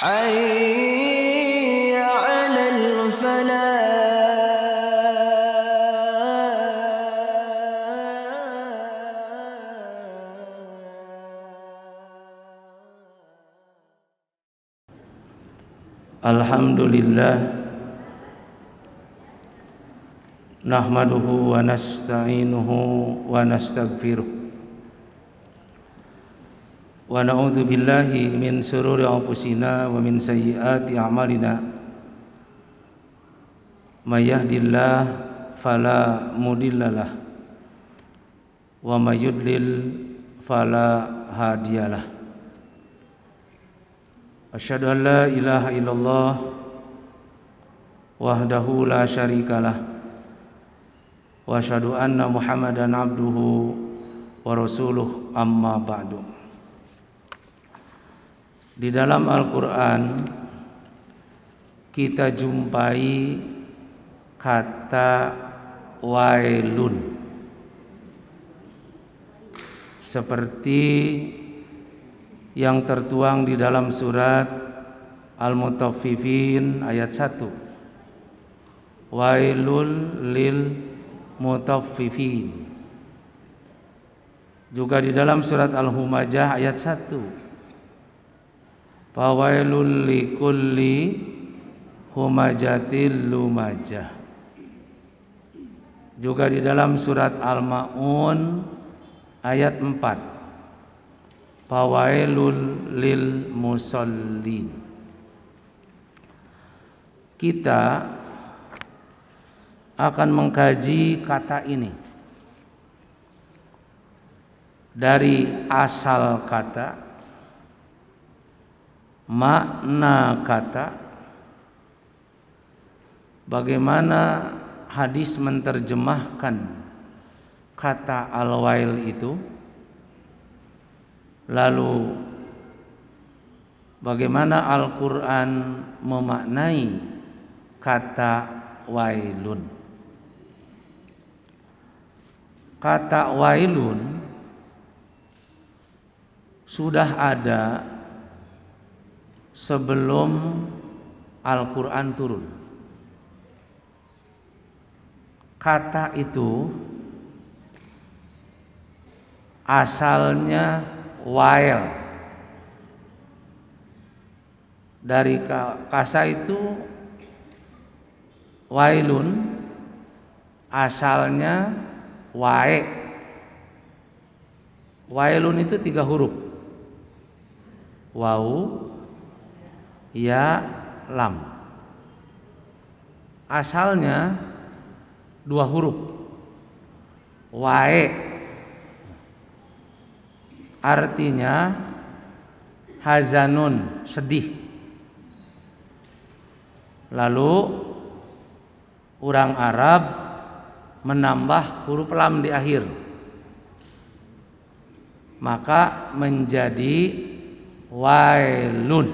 حي على الفلاح. Alhamdulillah nahmaduhu wa nasta'inuhu wa nastaghfiruh wa na'udzu billahi min shururi anfusina wa min sayyiati a'malina may yahdihillahu fala mudhillalah wa may yudlil fala hadiyalah. Asyhadu an la ilaha illallah wahdahu la syarikalah wa asyhadu anna Muhammadan abduhu wa rasuluh, amma ba'du. Di dalam Al-Qur'an kita jumpai kata wailun seperti yang tertuang di dalam surat Al-Mutaffifin ayat 1. Wailul lil mutaffifin. Juga di dalam surat Al-Humajah ayat 1. Fawailul likulli humajatil lumajah. Juga di dalam surat Al-Maun ayat 4. Fawailul lil musallin. Kita akan mengkaji kata ini dari asal kata, makna kata, bagaimana hadis menerjemahkan kata al-wail itu, lalu bagaimana Al-Quran memaknai kata wailun. Kata wailun sudah ada sebelum Al-Quran turun. Kata itu asalnya wail, dari kasa itu wailun, asalnya wae. Wailun itu 3 huruf, wau, ya, lam. Asalnya 2 huruf, wae, artinya hazanun, sedih. Lalu orang Arab menambah huruf lam di akhir, maka menjadi wailun.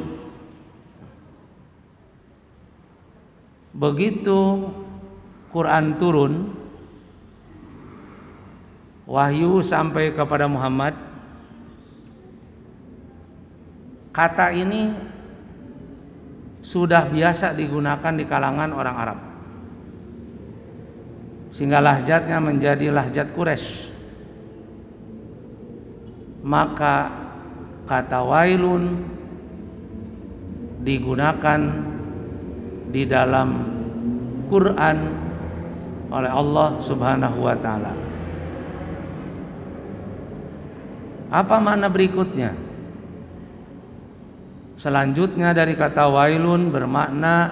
Begitu Quran turun, wahyu sampai kepada Muhammad, kata ini sudah biasa digunakan di kalangan orang Arab, sehingga lahjatnya menjadi lahjat Quraisy. Maka kata wailun digunakan di dalam Quran oleh Allah Subhanahu wa taala. Apa makna berikutnya? Selanjutnya dari kata wailun bermakna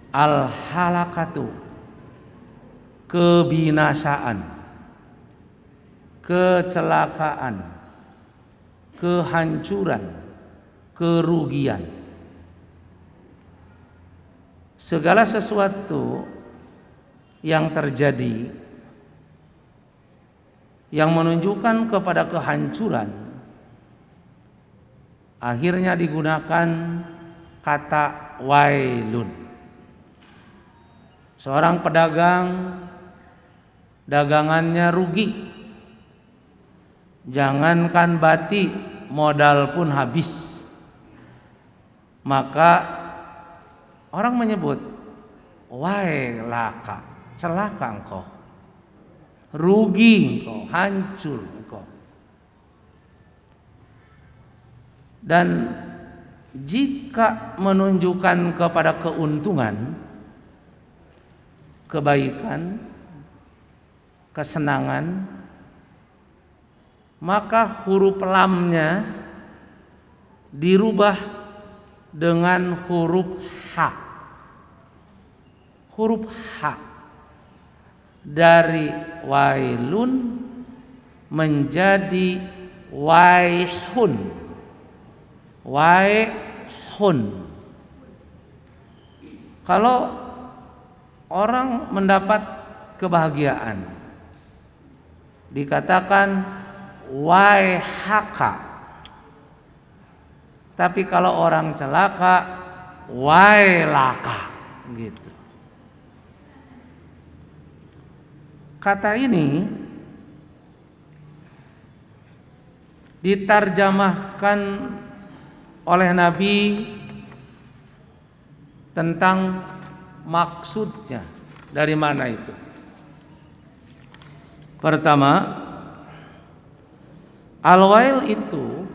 al-halakatu, kebinasaan, kecelakaan, kehancuran, kerugian. Segala sesuatu yang terjadi yang menunjukkan kepada kehancuran, akhirnya digunakan kata wailun. Seorang pedagang dagangannya rugi, jangankan bati, modal pun habis. maka orang menyebut wailaka, celaka engkau, rugi engkau, hancur engkau. Dan jika menunjukkan kepada keuntungan, kebaikan, kesenangan, maka huruf lamnya dirubah dengan huruf ha. Huruf ha dari wailun menjadi waihun. Waihun. Kalau orang mendapat kebahagiaan, dikatakan waihaka. Tapi kalau orang celaka, wailaka, gitu. Kata ini ditarjamahkan oleh Nabi tentang maksudnya. Dari mana itu? Pertama, al-wail itu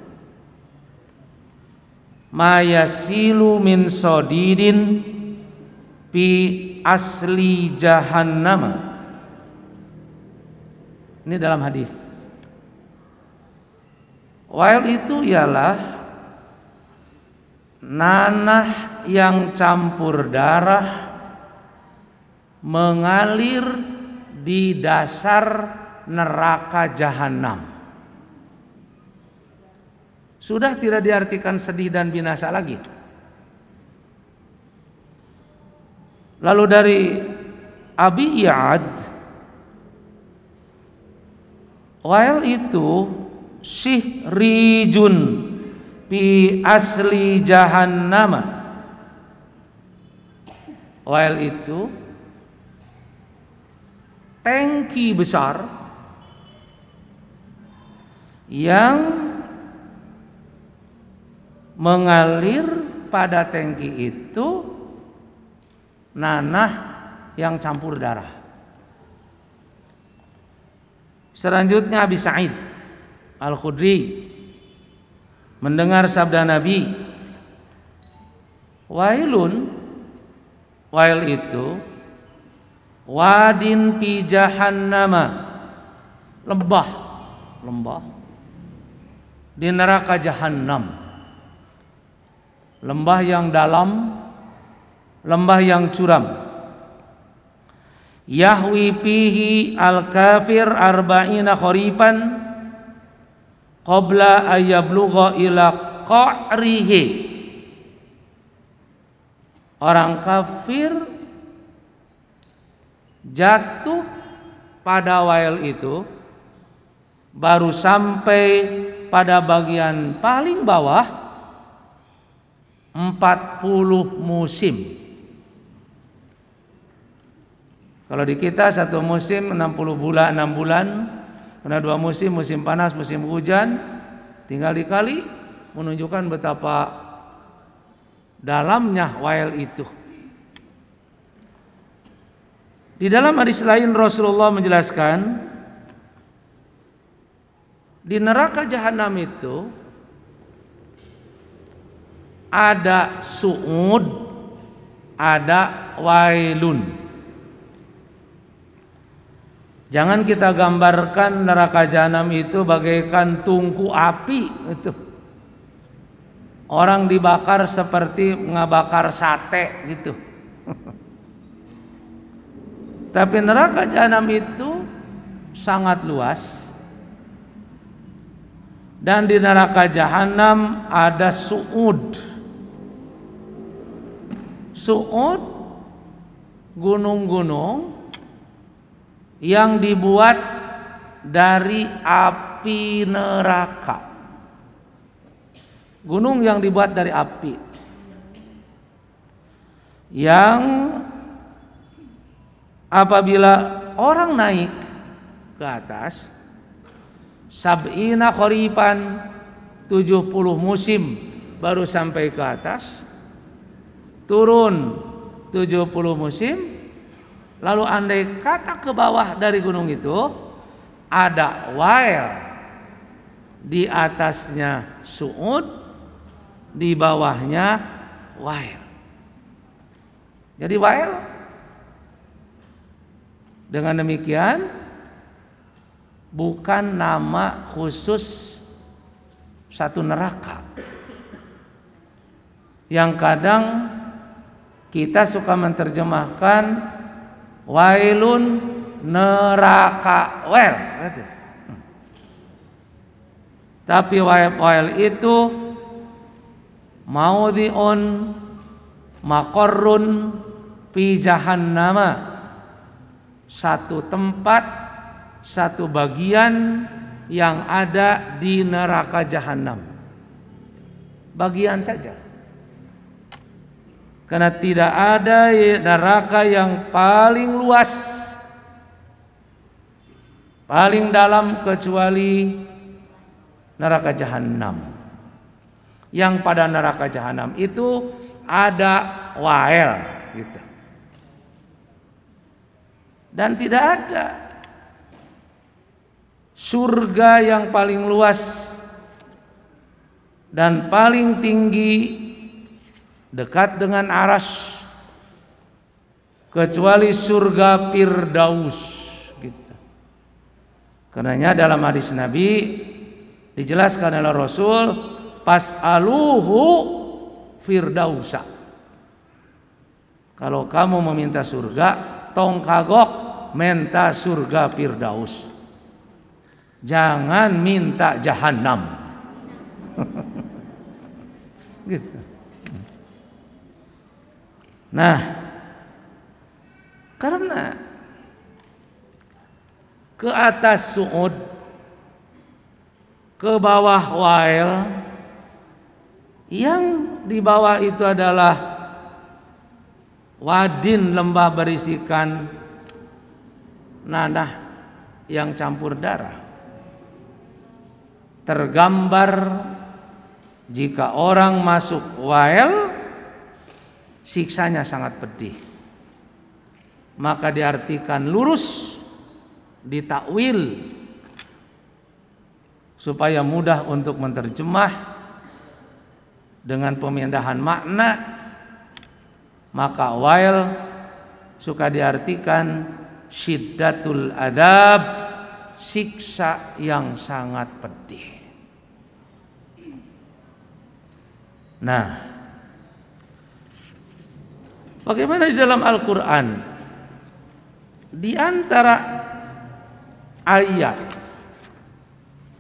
ma yasilu min sodidin fi asli jahannama. Ini dalam hadis. Wail itu ialah nanah yang campur darah mengalir di dasar neraka jahanam. Sudah tidak diartikan sedih dan binasa lagi. Lalu dari Abi Iyad, wail itu sihrijun fi asli jahannama. Wail itu tangki besar yang mengalir pada tangki itu nanah yang campur darah. Selanjutnya Abi Sa'id Al-Khudri mendengar sabda Nabi, wailun, wail itu wadin fi jahannama, lembah di neraka jahanam, lembah yang dalam, lembah yang curam. Yahwi fihi al-kafir arba'ina kharifan qabla ayablugha ila qa'rihi. Orang kafir jatuh pada wail itu baru sampai pada bagian paling bawah 40 musim. Kalau di kita satu musim 6 bulan, karena 2 musim, musim panas, musim hujan, tinggal dikali menunjukkan betapa dalamnya wail itu. Di dalam hadis lain Rasulullah menjelaskan, di neraka jahanam itu ada su'ud, ada wailun. Jangan kita gambarkan neraka jahanam itu bagaikan tungku api itu. Orang dibakar seperti ngebakar sate gitu. Tapi neraka jahanam itu sangat luas. Dan di neraka jahanam ada su'ud. Su'ud gunung-gunung yang dibuat dari api neraka. Gunung yang dibuat dari api, yang apabila orang naik ke atas, sab'ina kharipan, 70 musim baru sampai ke atas, turun 70 musim, lalu andai kata ke bawah dari gunung itu ada wail, di atasnya su'ud, di bawahnya wail. Jadi wail dengan demikian bukan nama khusus satu neraka yang kadang kita suka menerjemahkan wailun neraka wail gitu. Tapi wail itu maudhi'un maqarrun fi jahannama, satu tempat, satu bagian yang ada di neraka jahanam. Bagian saja. Karena tidak ada neraka yang paling luas, paling dalam kecuali neraka jahanam. Yang pada neraka jahanam itu ada wail gitu. Dan tidak ada surga yang paling luas dan paling tinggi dekat dengan aras kecuali surga Firdaus gitu. Karenanya dalam hadis Nabi dijelaskan oleh Rasul, pas'aluhu firdausa. Kalau kamu meminta surga, tong kagok minta surga Firdaus. Jangan minta jahanam. Gitu. Nah, karena ke atas su'ud, ke bawah wail, yang di bawah itu adalah wadin, lembah berisikan nanah yang campur darah. Tergambar jika orang masuk wail, siksanya sangat pedih. Maka diartikan lurus, ditakwil supaya mudah untuk menerjemah dengan pemindahan makna. Maka wail suka diartikan syiddatul adab, siksa yang sangat pedih. Nah, bagaimana di dalam Al-Quran? Di antara ayat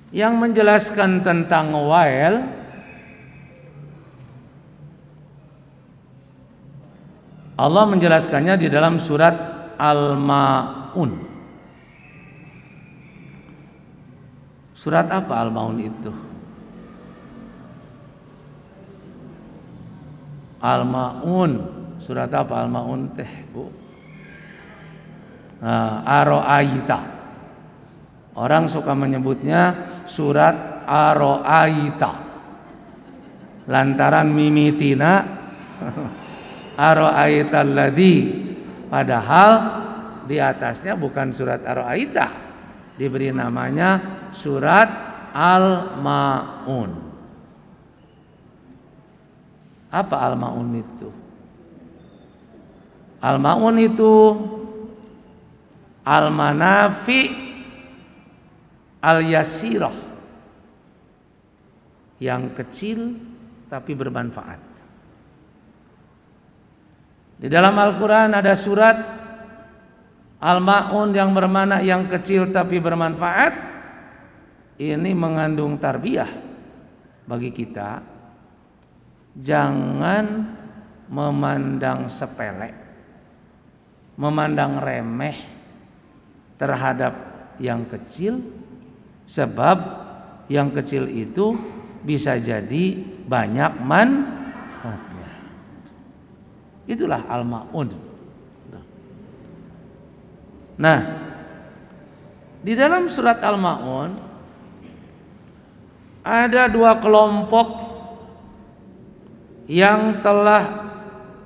yang menjelaskan tentang wail, Allah menjelaskannya di dalam surat Al-Ma'un. Surat apa Al-Ma'un itu? Al-Ma'un. Surat apa Al-Ma'un teh, Bu? Aro'aita. Orang suka menyebutnya surat Aro'aita lantaran mimitina Aro'aita alladzi, padahal di atasnya bukan surat Aro'aita, diberi namanya surat Al-Ma'un. Apa Al-Ma'un itu? Al-Ma'un itu al-manafi al-yasirah, yang kecil tapi bermanfaat. Di dalam Al-Quran ada surat Al-Ma'un yang bermakna yang kecil tapi bermanfaat. Ini mengandung tarbiyah bagi kita. Jangan memandang sepele, memandang remeh terhadap yang kecil, sebab yang kecil itu bisa jadi banyak manfaatnya. Itulah Al-Ma'un. Nah, di dalam surat Al-Ma'un ada dua kelompok yang telah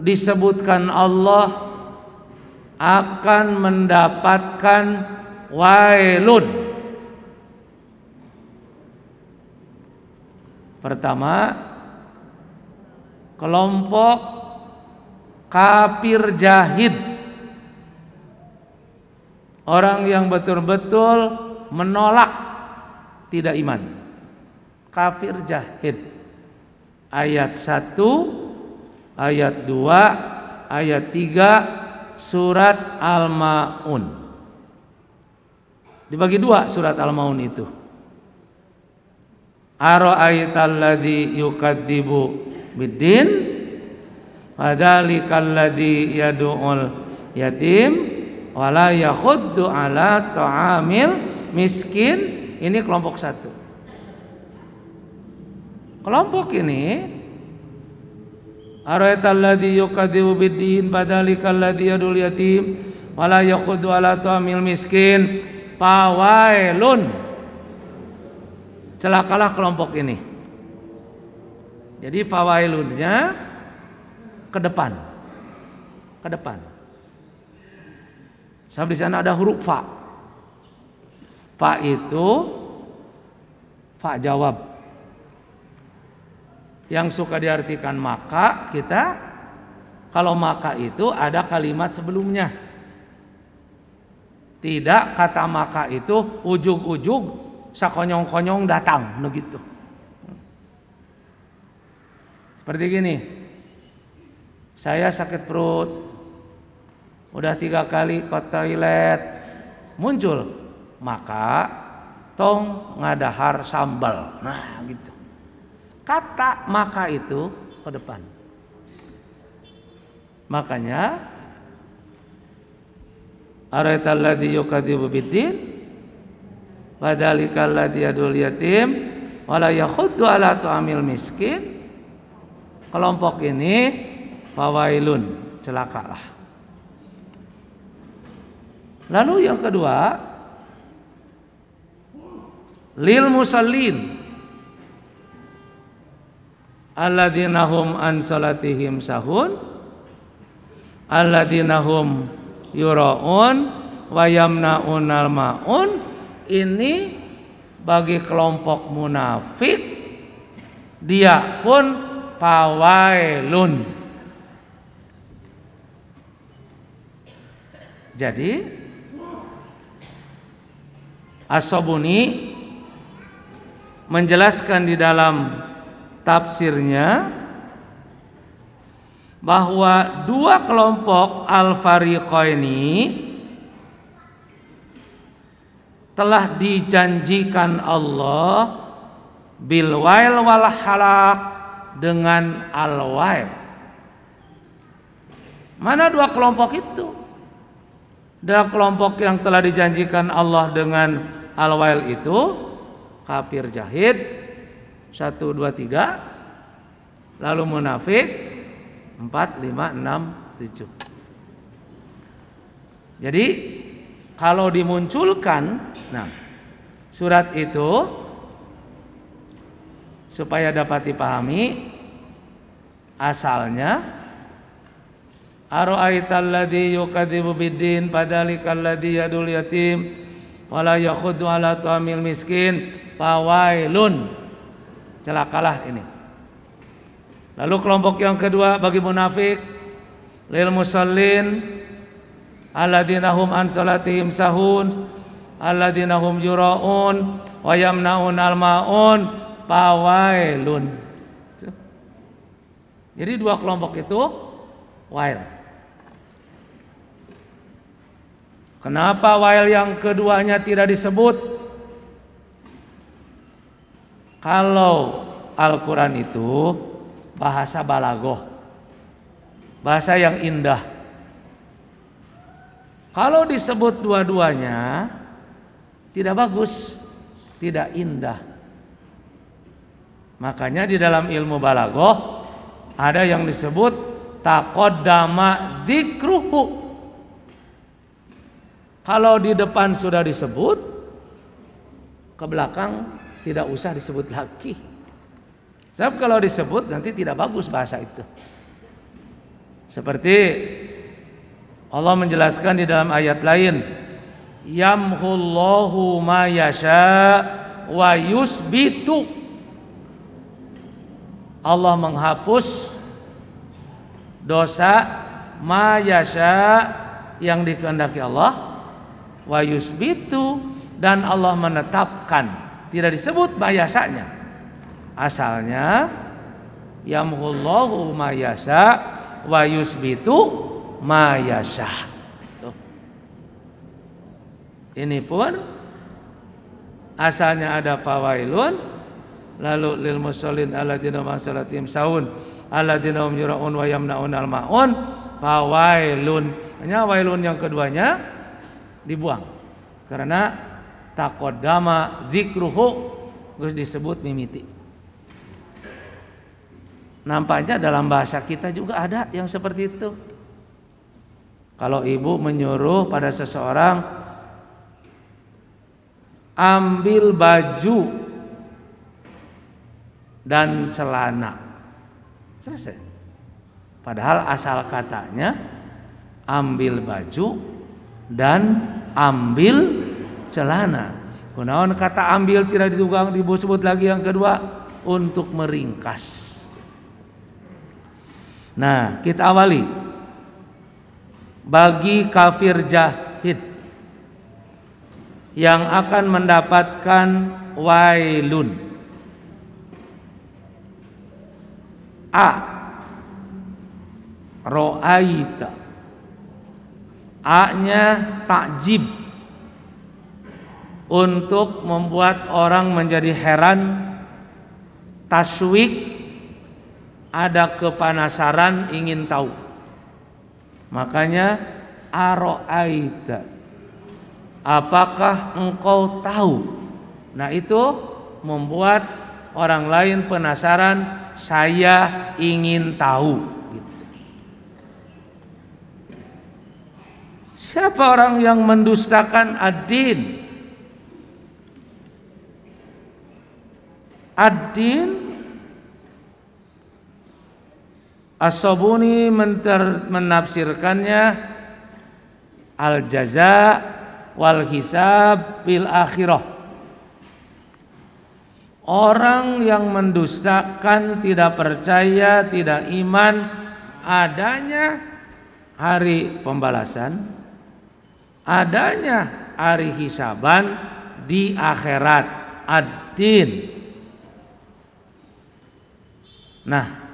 disebutkan Allah akan mendapatkan wailun. Pertama, kelompok kafir jahid, orang yang betul-betul menolak, tidak iman. Kafir jahid. Ayat 1, ayat 2, ayat 3 surat Al-Maun. Dibagi dua surat Al-Maun itu. Ara'aital ladzi yukadzibu biddin fadzalikal ladzi yad'ul yatim wala yakhuddu ala ta'amil miskin. Ini kelompok satu. Kelompok ini ara'aital ladzi yukadzibu biddin fadzalikal ladzi yad'ul yatim wala yakhuddu ala ta'amil miskin. Fawailun. Celakalah kelompok ini. Jadi fawailunnya ke depan. Ke depan. Sebab di sana ada huruf fa. Fa itu fa jawab. Yang suka diartikan maka, kita kalau maka itu ada kalimat sebelumnya. Tidak kata maka itu ujug-ujug sakonyong-konyong datang begitu. Seperti gini. Saya sakit perut. Udah 3 kali ke toilet. Muncul. Maka tong ngadahar sambal. Nah gitu. Kata maka itu ke depan. Makanya araital ladzi yukadzibu biddin fadzalikal ladzi yad'ul yatim wala yakhuddu ala ta'amil miskin. Kelompok ini fawailun, celakalah. Lalu yang kedua, lil musallin alladzina hum an salatihim sahun alladzina hum yura'un wa yamna'unal ma'un. Ini bagi kelompok munafik, dia pun fawailun. Jadi As-Sabuni menjelaskan di dalam tafsirnya bahwa dua kelompok al-fariqaini telah dijanjikan Allah bil wail wal halak, dengan al-wail. Mana dua kelompok itu? Dua kelompok yang telah dijanjikan Allah dengan al-wail itu kafir jahid 1, 2, 3, lalu munafik 4, 5, 6, 7. Jadi kalau dimunculkan, nah surat itu supaya dapat dipahami asalnya, ara'aital ladzi yukadzibu biddin fadzalikal ladzi yad'ul yatim wala yakhuddu ala ta'amil miskin fawailun, celakalah ini. Lalu kelompok yang kedua bagi munafik, lil musallin alladzina hum an salatihim sahun alladzina hum yura'un wa yamna'un al-ma'un fawailun. Jadi dua kelompok itu wail. Kenapa wail yang keduanya tidak disebut? Kalau Al-Quran itu bahasa balagoh, bahasa yang indah. Kalau disebut dua-duanya tidak bagus, tidak indah. Makanya di dalam ilmu balagoh ada yang disebut taqaddama dzikruhu. Kalau di depan sudah disebut, ke belakang tidak usah disebut lagi. Sebab kalau disebut nanti tidak bagus bahasa itu. Seperti Allah menjelaskan di dalam ayat lain, yamhullahu ma yasha wa yusbitu. Allah menghapus dosa ma yasha yang dikehendaki Allah, wa yusbitu, dan Allah menetapkan, tidak disebut ma yasanya. Asalnya yamhullahu ma yasha wa yusbitu ma yasha. Ini pun asalnya ada fawailun, lalu lil musallin alladzina ma salatihim saun alladzina hum yura'un wa yamna'un al ma'un, fawailun. Hanya wailun yang keduanya dibuang karena taqaddama dzikruhu, terus disebut mimiti. Nampaknya dalam bahasa kita juga ada yang seperti itu. Kalau ibu menyuruh pada seseorang ambil baju dan celana, selesai. Padahal asal katanya ambil baju dan ambil celana. Kunaon kata ambil tidak ditunggang disebut lagi yang kedua untuk meringkas. Nah, kita awali bagi kafir jahid yang akan mendapatkan wailun. A. Ro'aita. A-nya takjib, untuk membuat orang menjadi heran, taswik, ada kepanasaran ingin tahu. Makanya aro'aita, apakah engkau tahu? Nah, itu membuat orang lain penasaran, saya ingin tahu gitu. Siapa orang yang mendustakan ad-din? Ad-din, As-Sabuni menafsirkannya al-jaza wal hisab bil akhirah. Orang yang mendustakan, tidak percaya, tidak iman adanya hari pembalasan, adanya hari hisaban di akhirat, ad-din. Nah,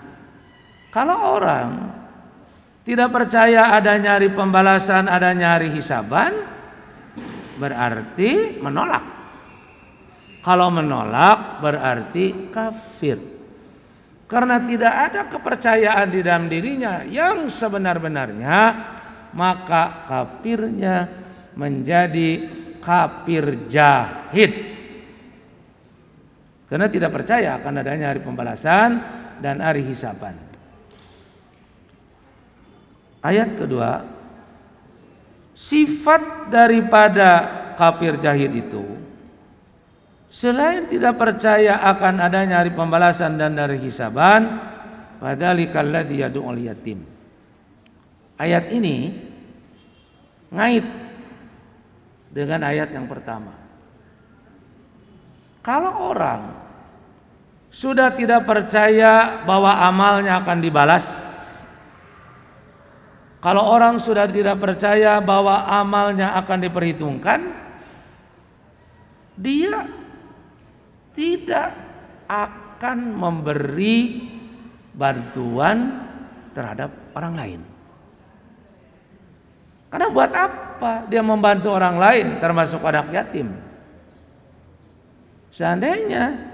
kalau orang tidak percaya adanya hari pembalasan, adanya hari hisaban, berarti menolak. Kalau menolak berarti kafir, karena tidak ada kepercayaan di dalam dirinya yang sebenar-benarnya, maka kafirnya menjadi kafir jahid, karena tidak percaya akan adanya hari pembalasan dan hari hisaban. Ayat kedua, sifat daripada kafir jahid itu, selain tidak percaya akan adanya hari pembalasan dan hari hisaban, padzalikal ladzi yad'ul yatim. Ayat ini ngait dengan ayat yang pertama. Kalau orang sudah tidak percaya bahwa amalnya akan dibalas, kalau orang sudah tidak percaya bahwa amalnya akan diperhitungkan, dia tidak akan memberi bantuan terhadap orang lain. Karena buat apa dia membantu orang lain, termasuk anak yatim? Seandainya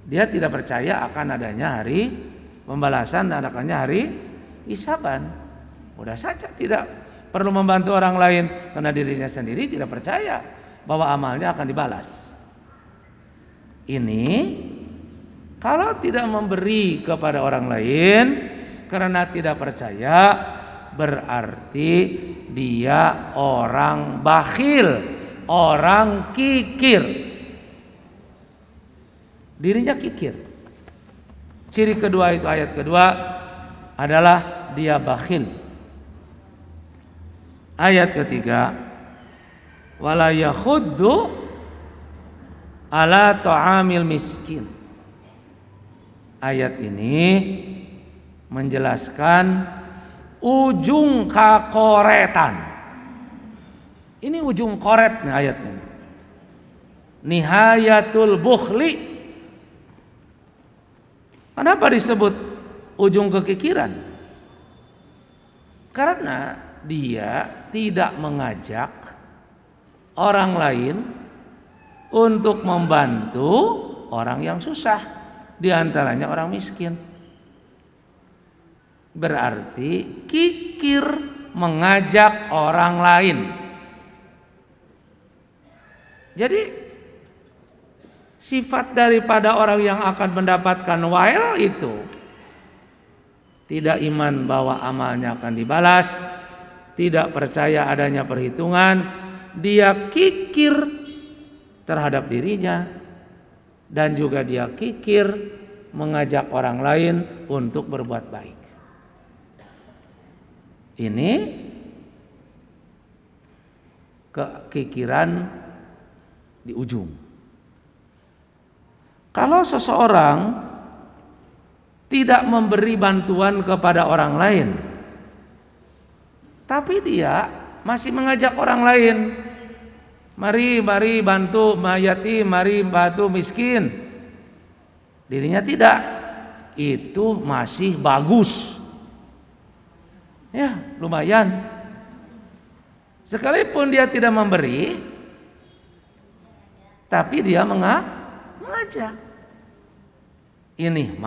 dia tidak percaya akan adanya hari pembalasan dan adanya hari hisaban, mudah saja tidak perlu membantu orang lain, karena dirinya sendiri tidak percaya bahwa amalnya akan dibalas. Ini kalau tidak memberi kepada orang lain karena tidak percaya, berarti dia orang bakhil, orang kikir. Dirinya kikir. Ciri kedua itu ayat kedua, adalah dia bakhil. Ayat ketiga, wala yakhuddu ala ta'amil miskin. Ayat ini menjelaskan ujung kakoretan. Ini ujung koret nih ayatnya. Nihayatul bukhli. Kenapa disebut ujung kekikiran? Karena dia tidak mengajak orang lain untuk membantu orang yang susah, di antaranya orang miskin. Berarti kikir mengajak orang lain. Jadi sifat daripada orang yang akan mendapatkan wail itu tidak iman bahwa amalnya akan dibalas, tidak percaya adanya perhitungan, dia kikir terhadap dirinya, dan juga dia kikir mengajak orang lain untuk berbuat baik. Ini kekikiran di ujung. Kalau seseorang tidak memberi bantuan kepada orang lain, tapi dia masih mengajak orang lain, mari bantu yatim, mari bantu miskin, dirinya tidak, itu masih bagus. Ya, lumayan. Sekalipun dia tidak memberi, tapi dia mengajak. Ini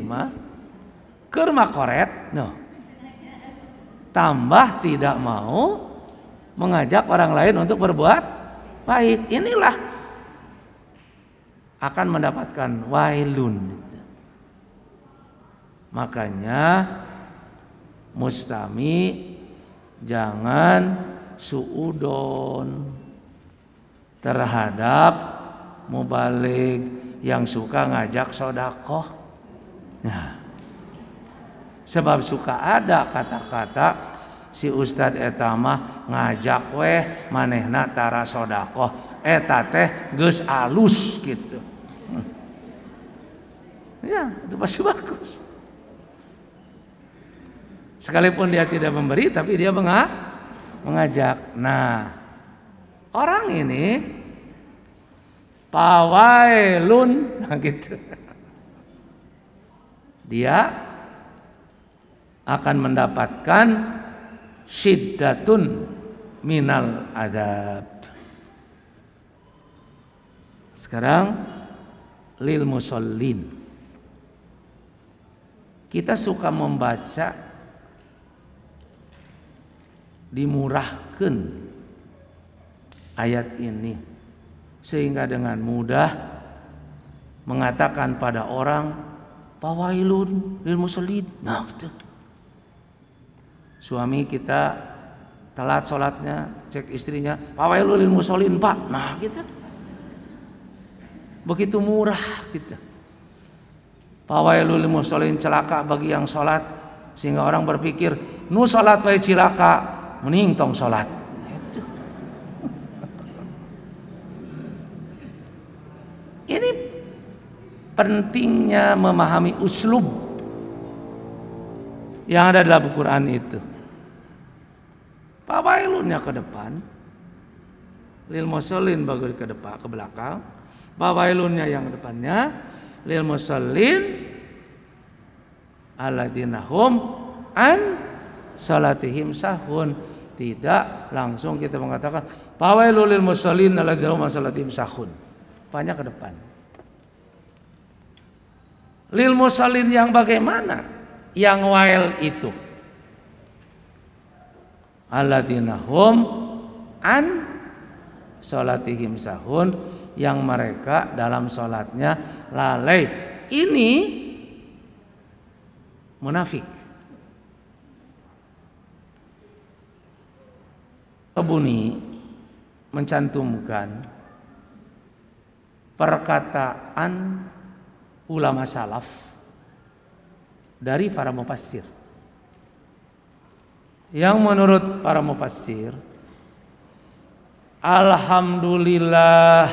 mah kerma koret, no. Tambah tidak mau mengajak orang lain untuk berbuat baik. Inilah akan mendapatkan wailun. Makanya mustami jangan suudon terhadap mubalik yang suka ngajak sodakoh. Nah, sebab suka ada kata-kata si Ustad etama ngajak weh manehna tara sodakoh, eta teh geus alus gitu. Ya, itu pasti bagus. Sekalipun dia tidak memberi, tapi dia mengajak. Nah, orang ini pawailun, nah gitu. Dia akan mendapatkan syiddatun minal adab. Sekarang lil musallin. Kita suka membaca dimurahkan ayat ini sehingga dengan mudah mengatakan pada orang pawailun lil musallin. Nah, gitu. Suami kita telat sholatnya, cek istrinya, pawailun lil musallin pak. Nah, gitu. Begitu murah gitu. Pawailun lil musallin, celaka bagi yang sholat, sehingga orang berpikir nu sholat wae cilaka, mending tong sholat. Itu. Ini pentingnya memahami uslub yang ada dalam Al-Quran itu. Pawailunnya ke depan, lil musallin bagi ke depan, ke belakang. Pawailunnya yang depannya, lil musallin alladzina hum an salatihim sahun. Tidak langsung kita mengatakan pawailul lil musallin alladzina hum an salatihim sahun. Banyak ke depan. Lil musallin yang bagaimana? Yang wail itu. Alladzina hum an salatihim sahun, yang mereka dalam salatnya lalai. Ini munafik. Kebuni mencantumkan perkataan ulama salaf dari para mufassir. Yang menurut para mufassir, alhamdulillah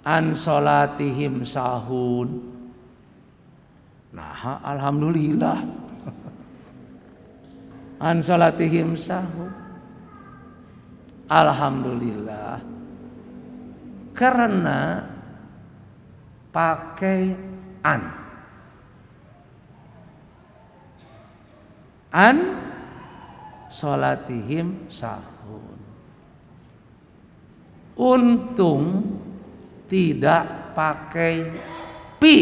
an salatihim sahun. Nah, alhamdulillah an salatihim sahun. Alhamdulillah karena pakai an salatihim sahun. Untung tidak pakai pi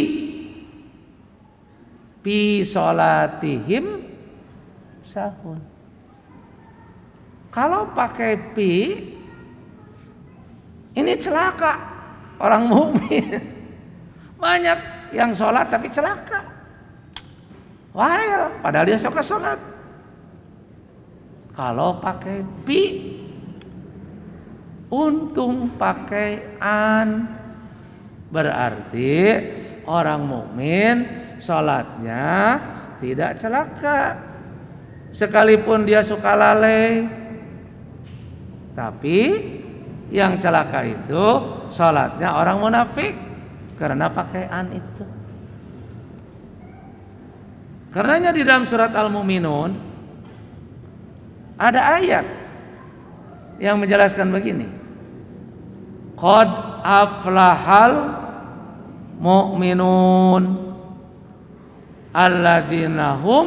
salatihim sahun. Kalau pakai pi ini celaka orang mukmin. Banyak yang sholat tapi celaka. Wah, padahal dia suka sholat. Kalau pakai pi, untung pakai an, berarti orang mukmin sholatnya tidak celaka. Sekalipun dia suka lalai, tapi yang celaka itu sholatnya orang munafik karena pakai an itu. Karenanya di dalam surat Al-Mu'minun ada ayat yang menjelaskan begini. Qad aflahal mu'minun alladzina hum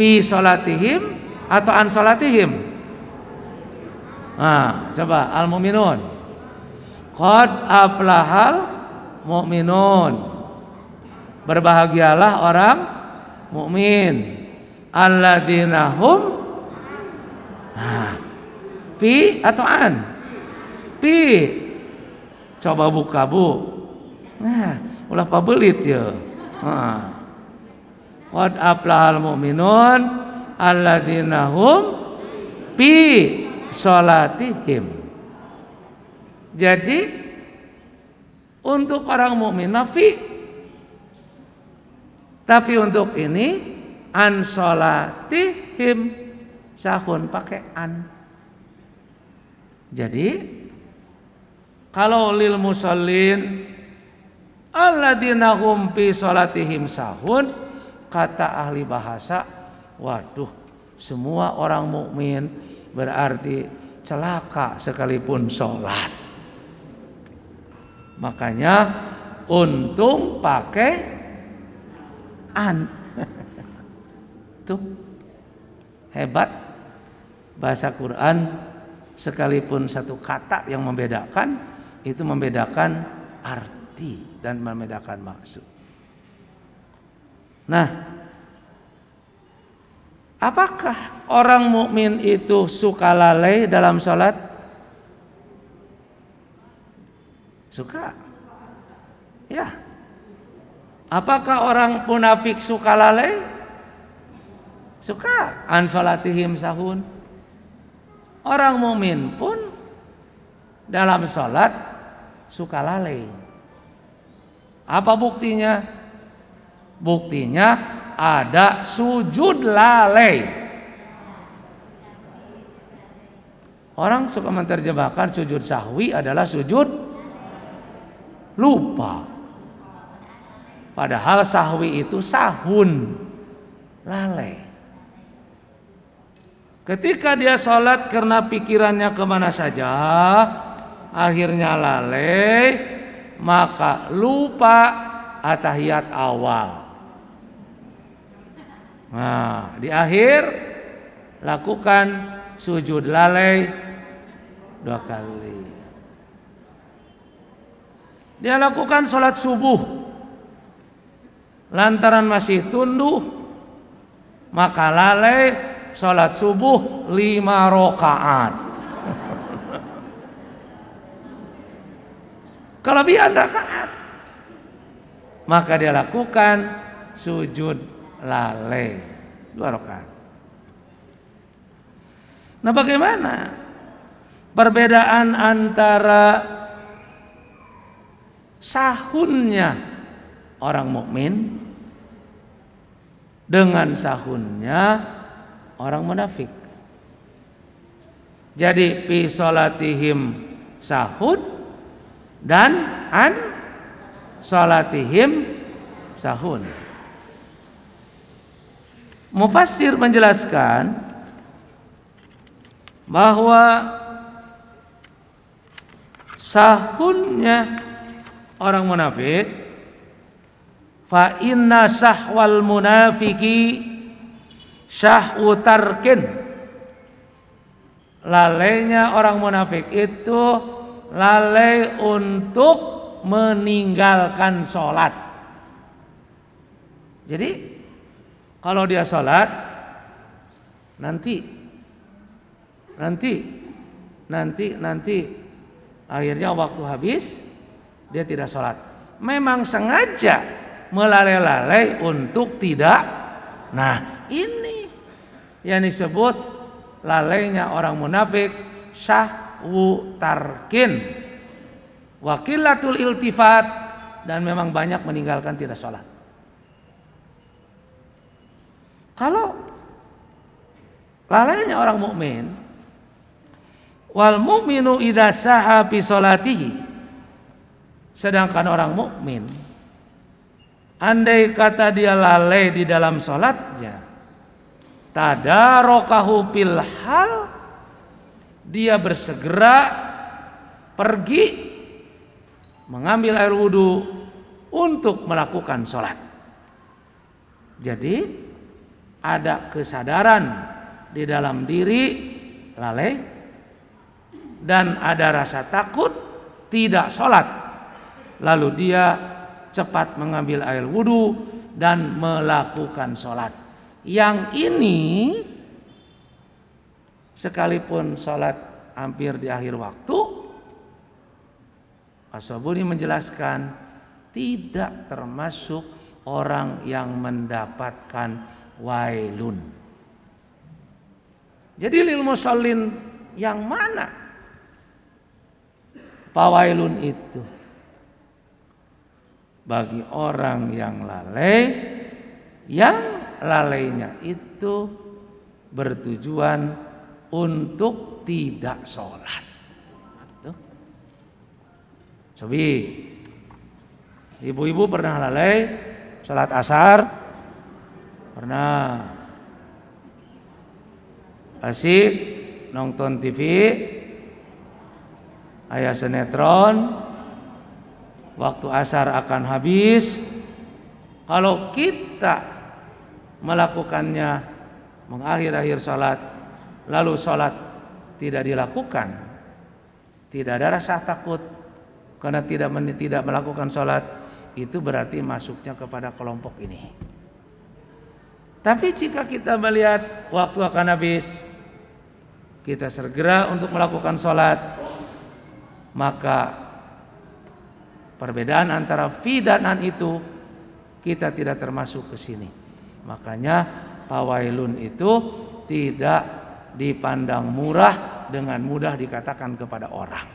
fi salatihim atau an salatihim. Nah, coba Al-Mu'minun. Qad aflahal mu'minun. Berbahagialah orang mukmin. Alladzina hum fi atau an? Fi. Coba buka, Bu. Nah, ulah pabelit ya. Qad aflahal mu'minun alladzina hum fi salatihim. Jadi untuk orang mukmin nafi, tapi untuk ini an salatihim sahun pakai an. Jadi kalau lil musallin alladzina hum fi salatihim sahun, kata ahli bahasa, waduh, semua orang mukmin berarti celaka sekalipun sholat. Makanya untung pakai an. Tuh hebat bahasa Quran, sekalipun satu kata yang membedakan itu membedakan arti dan membedakan maksud. Nah, apakah orang mukmin itu suka lalai dalam sholat? Suka. Ya. Apakah orang munafik suka lalai? Suka. An sholatihim sahun. Orang mukmin pun dalam sholat suka lalai. Apa buktinya? Buktinya ada sujud lalai. Orang suka menerjemahkan sujud sahwi adalah sujud lupa. Padahal sahwi itu sahun, lalai. Ketika dia sholat karena pikirannya kemana saja, akhirnya lalai, maka lupa atahiyat awal. Nah, di akhir lakukan sujud lalai 2 kali. Dia lakukan sholat subuh, lantaran masih tunduh, maka lalai sholat subuh 5 rakaat. Kelebihan rakaat, maka dia lakukan sujud lalai 2 rakaat. Nah, bagaimana perbedaan antara sahunnya orang mukmin dengan sahunnya orang munafik. Jadi fi salatihim sahun dan an salatihim sahun. Mufassir menjelaskan bahwa sahunnya orang munafik, fa inna sahwal munafiki syahwu tarkin. Lalainya orang munafik itu lalai untuk meninggalkan sholat. Jadi kalau dia sholat nanti akhirnya waktu habis dia tidak sholat. Memang sengaja melalai-lalai untuk tidak. Nah, ini yang disebut lalainya orang munafik, syahwu tarkin, wakilatul iltifat, dan memang banyak meninggalkan tidak sholat. Kalau lalainya orang mukmin, wal mu'minu idza saha fi sholatihi, sedangkan orang mukmin andai kata dia lalai di dalam sholatnya, tadarakahu fil hal, dia bersegera pergi mengambil air wudhu untuk melakukan sholat. Jadi ada kesadaran di dalam diri lalai dan ada rasa takut tidak sholat, lalu dia cepat mengambil air wudhu dan melakukan sholat. Yang ini sekalipun sholat hampir di akhir waktu, As-Sabuni menjelaskan tidak termasuk orang yang mendapatkan wailun. Jadi lil musallin yang mana fawailun itu? Bagi orang yang lalai, yang lalainya itu bertujuan untuk tidak sholat. Sobi, ibu-ibu pernah lalai sholat asar? Pernah. Asik nonton TV, aya sinetron, waktu asar akan habis. Kalau kita melakukannya mengakhir-akhir sholat, lalu sholat tidak dilakukan, tidak ada rasa takut karena tidak melakukan sholat, itu berarti masuknya kepada kelompok ini. Tapi jika kita melihat waktu akan habis, kita segera untuk melakukan sholat, maka perbedaan antara fi dan an itu kita tidak termasuk ke sini. Makanya fawailun itu tidak dipandang murah, dengan mudah dikatakan kepada orang.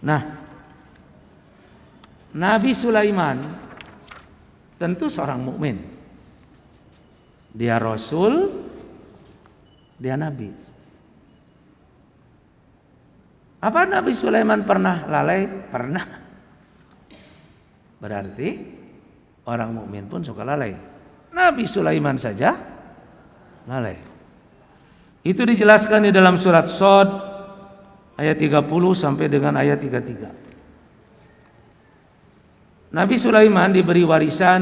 Nah, Nabi Sulaiman tentu seorang mukmin. Dia rasul, dia nabi. Apa Nabi Sulaiman pernah lalai? Pernah. Berarti orang mukmin pun suka lalai. Nabi Sulaiman saja lalai. Itu dijelaskan di dalam surat Shad ayat 30 sampai dengan ayat 33. Nabi Sulaiman diberi warisan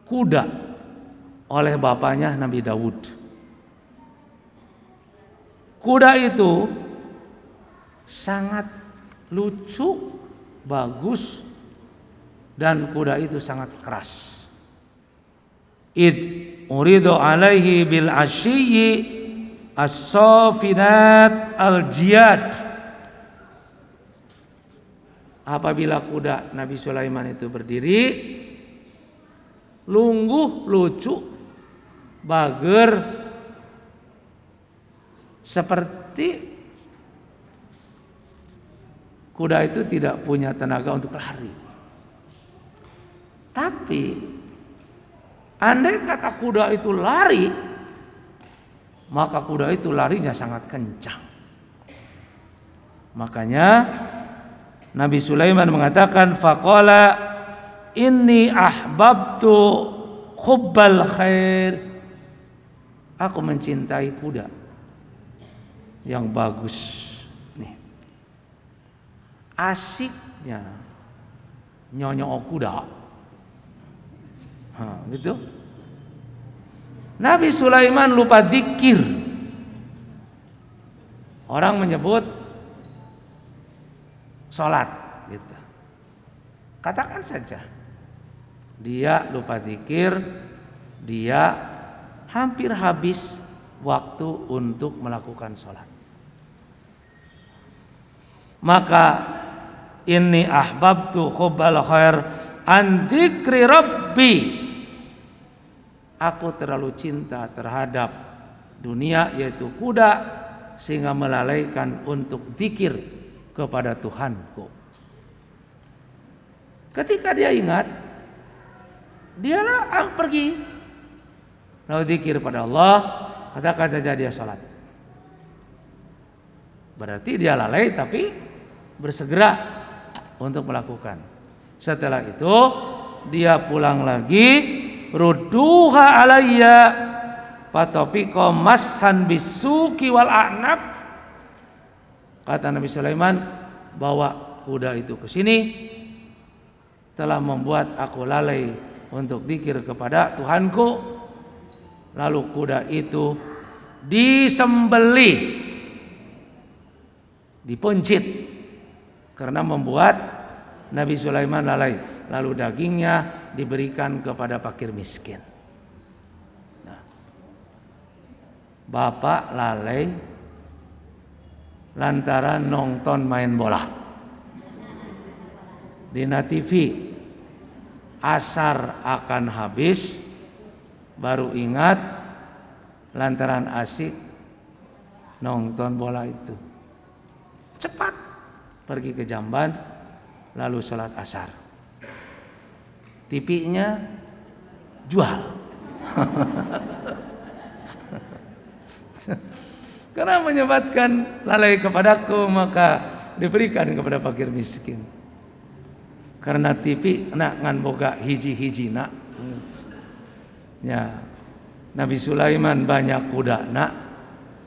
kuda oleh bapaknya Nabi Daud. Kuda itu sangat lucu, bagus, dan kuda itu sangat keras. Id uridu alaihi bil ashiyyi as-safinat al-jiyad. Apabila kuda Nabi Sulaiman itu berdiri, lungguh, lucu, bager, seperti kuda itu tidak punya tenaga untuk lari. Tapi andai kata kuda itu lari, maka kuda itu larinya sangat kencang. Makanya Nabi Sulaiman mengatakan, faqala inni ahbabtu hubbal khair. Aku mencintai kuda yang bagus. Nih, asiknya nyonyok kuda. Gitu. Nabi Sulaiman lupa zikir. Orang menyebut sholat, gitu. Katakan saja, dia lupa zikir, dia hampir habis waktu untuk melakukan sholat. Maka inni ahbabtu hubbal khair an dzikri rabbi. Aku terlalu cinta terhadap dunia, yaitu kuda, sehingga melalaikan untuk zikir kepada Tuhanku. Ketika dia ingat, dialah pergi lalu zikir pada Allah, katakan saja dia sholat. Berarti dia lalai tapi bersegera untuk melakukan. Setelah itu dia pulang lagi, rudduha alayya fatopiko mashan bisuki wal a'nak. Kata Nabi Sulaiman, bawa kuda itu ke sini, telah membuat aku lalai untuk zikir kepada Tuhanku. Lalu kuda itu disembelih, dipencit, karena membuat Nabi Sulaiman lalai. Lalu dagingnya diberikan kepada fakir miskin. Nah, bapak lalai lantaran nonton main bola di TV. Asar akan habis, baru ingat lantaran asik nonton bola itu. Cepat pergi ke jamban, lalu sholat asar. TV-nya jual. Karena menyebabkan lalai kepadaku, maka diberikan kepada fakir miskin. Karena TV nak ngan boga hiji-hiji nak. Ya, Nabi Sulaiman banyak kuda nak.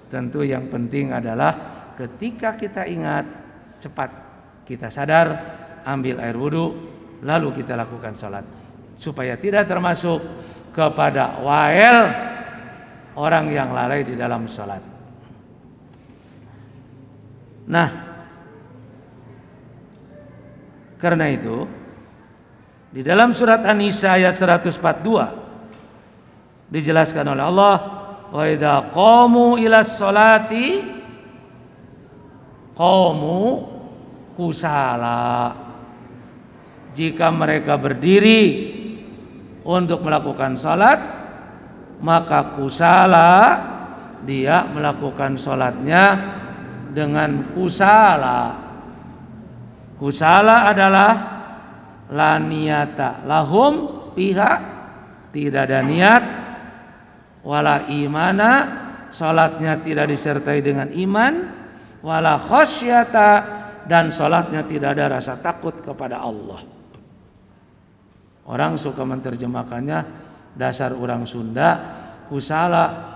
Tentu yang penting adalah ketika kita ingat, cepat kita sadar, ambil air wudhu, lalu kita lakukan sholat, supaya tidak termasuk kepada wael orang yang lalai di dalam sholat. Nah, karena itu di dalam surat An-Nisa ayat 142 dijelaskan oleh Allah, wa idza qamu ilas sholati qamu kusala. Jika mereka berdiri untuk melakukan salat, maka kusala, dia melakukan salatnya dengan kusala. Kusala adalah la niyata lahum, pihak tidak ada niat, wala imana, salatnya tidak disertai dengan iman, wala khasyata, dan salatnya tidak ada rasa takut kepada Allah. Orang suka menerjemahkannya, dasar orang Sunda, kusala,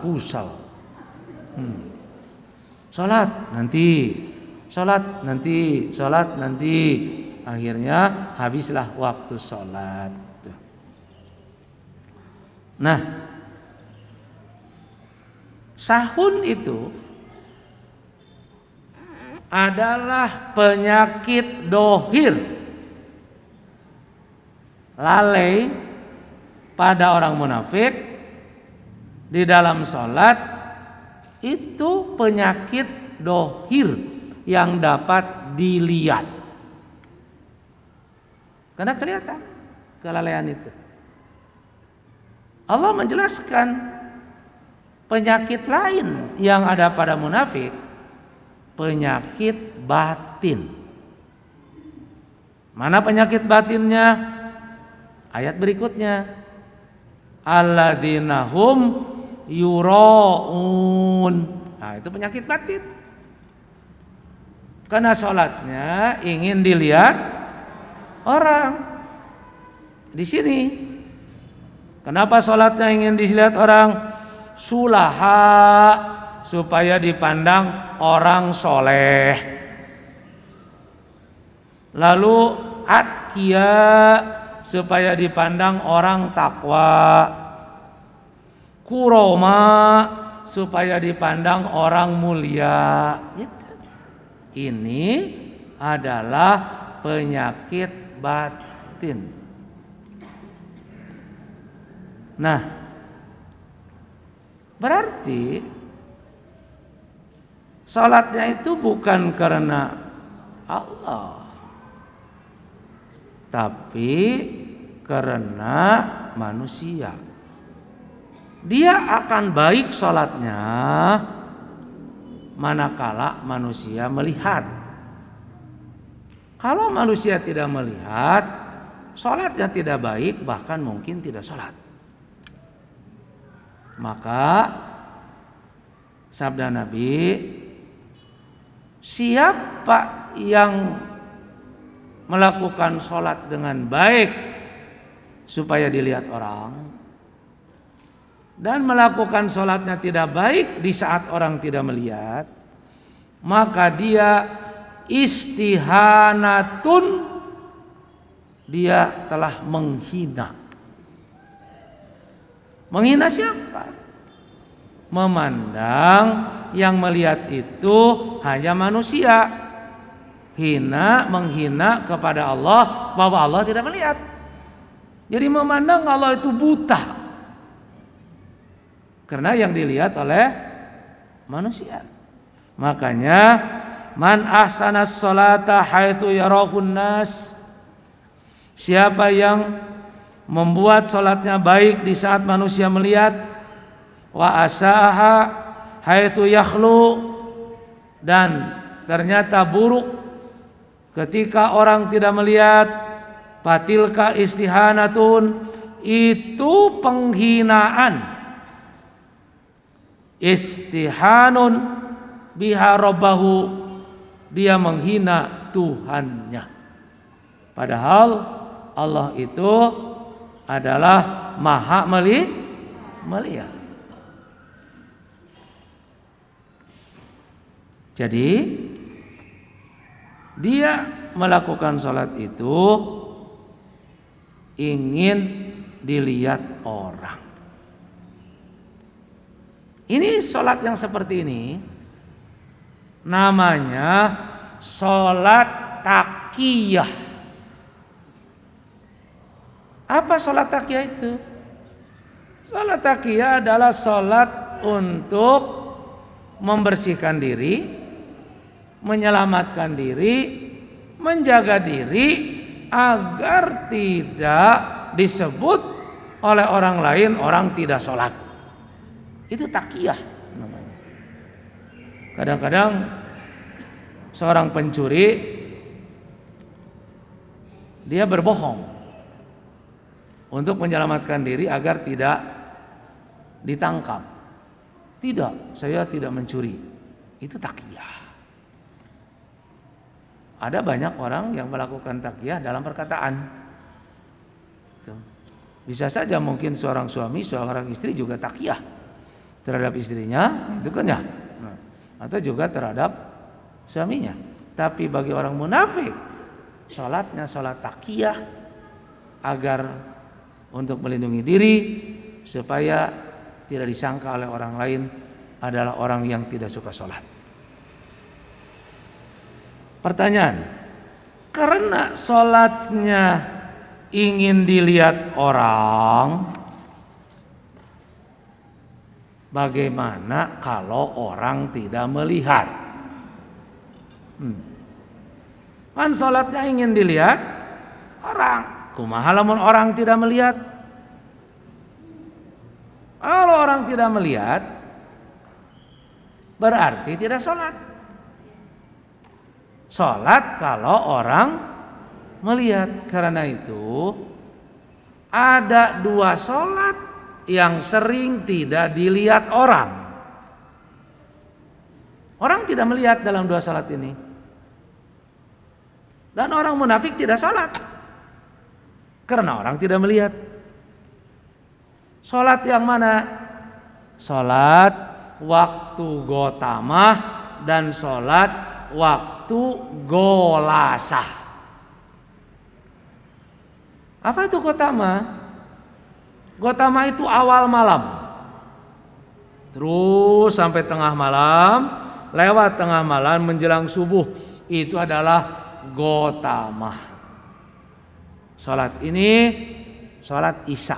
kusal. Salat nanti, salat nanti, salat nanti. Akhirnya habislah waktu salat. Nah, sahun itu adalah penyakit dohir, lalai pada orang munafik di dalam sholat. Itu penyakit dohir yang dapat dilihat, karena kelihatan kelalaian itu. Allah menjelaskan penyakit lain yang ada pada munafik, penyakit batin. Mana penyakit batinnya? Ayat berikutnya, alladzina hum yuraun. Nah, itu penyakit batin. Karena sholatnya ingin dilihat orang. Di sini, kenapa sholatnya ingin dilihat orang? Sulaha, supaya dipandang orang soleh. Lalu atqiya, supaya dipandang orang takwa. Kuroma, supaya dipandang orang mulia. Ini adalah penyakit batin. Nah, berarti salatnya itu bukan karena Allah, tapi karena manusia. Dia akan baik salatnya manakala manusia melihat. Kalau manusia tidak melihat, salatnya tidak baik, bahkan mungkin tidak salat. Maka sabda Nabi, siapa yang melakukan sholat dengan baik supaya dilihat orang, dan melakukan sholatnya tidak baik di saat orang tidak melihat, maka dia istihanatun, dia telah menghina. Menghina siapa? Memandang yang melihat itu hanya manusia. Menghina kepada Allah, bahwa Allah tidak melihat. Jadi memandang Allah itu buta, karena yang dilihat oleh manusia. Makanya man ahsanas sholata haitsu yarahun nas, siapa yang membuat sholatnya baik di saat manusia melihat, wa asaha haitsu yakhlu, dan ternyata buruk ketika orang tidak melihat, fatilka istihanatun, itu penghinaan. Istihanun biha rabbahu, dia menghina Tuhannya. Padahal Allah itu adalah maha melihat. Jadi dia melakukan sholat itu ingin dilihat orang. Ini sholat yang seperti ini namanya sholat taqiyah. Apa sholat taqiyah itu? Sholat taqiyah adalah sholat untuk membersihkan diri, menyelamatkan diri, menjaga diri agar tidak disebut oleh orang lain orang tidak sholat. Itu taqiyah namanya. Kadang-kadang seorang pencuri dia berbohong untuk menyelamatkan diri agar tidak ditangkap. Tidak, saya tidak mencuri. Itu taqiyah. Ada banyak orang yang melakukan taqiyah dalam perkataan. Bisa saja mungkin seorang suami, seorang istri juga taqiyah terhadap istrinya, itu kan ya. Atau juga terhadap suaminya. Tapi bagi orang munafik, salatnya salat taqiyah agar untuk melindungi diri supaya tidak disangka oleh orang lain adalah orang yang tidak suka sholat. Pertanyaan, karena sholatnya ingin dilihat orang, bagaimana kalau orang tidak melihat? Kan sholatnya ingin dilihat orang. Kumaha lamun orang tidak melihat? Kalau orang tidak melihat, berarti tidak sholat. Sholat kalau orang melihat. Karena itu ada dua sholat yang sering tidak dilihat orang. Orang tidak melihat dalam dua sholat ini. Dan orang munafik tidak sholat karena orang tidak melihat. Sholat yang mana? Sholat waktu gotamah dan sholat waktu golasah. Apa itu gotama? Gotama itu awal malam, terus sampai tengah malam, lewat tengah malam menjelang subuh, itu adalah gotama. Sholat ini sholat isya.